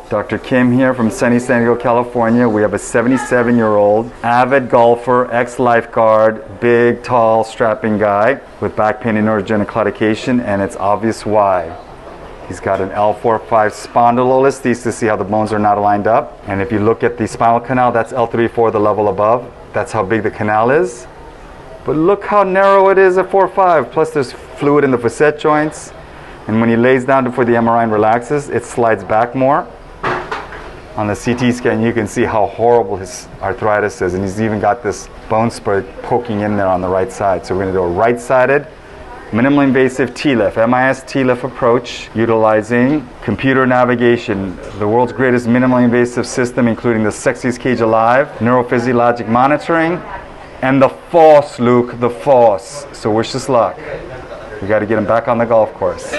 Dr. Kim here from sunny San Diego, California. We have a 77-year-old avid golfer, ex-lifeguard, big, tall, strapping guy with back pain and neurogenic claudication, and it's obvious why. He's got an L4-5 spondylolisthesis. See how the bones are not lined up? And if you look at the spinal canal, that's L3-4, the level above. That's how big the canal is. But look how narrow it is at 4-5. Plus there's fluid in the facet joints. And when he lays down before the MRI and relaxes, it slides back more. On the CT scan, you can see how horrible his arthritis is. And he's even got this bone spur poking in there on the right side. So we're going to do a right-sided, minimally invasive TLIF, MIS TLIF approach, utilizing computer navigation, the world's greatest minimally invasive system, including the sexiest cage alive, neurophysiologic monitoring, and the FOSS, Luke, the FOSS. So wish us luck. We got to get him back on the golf course.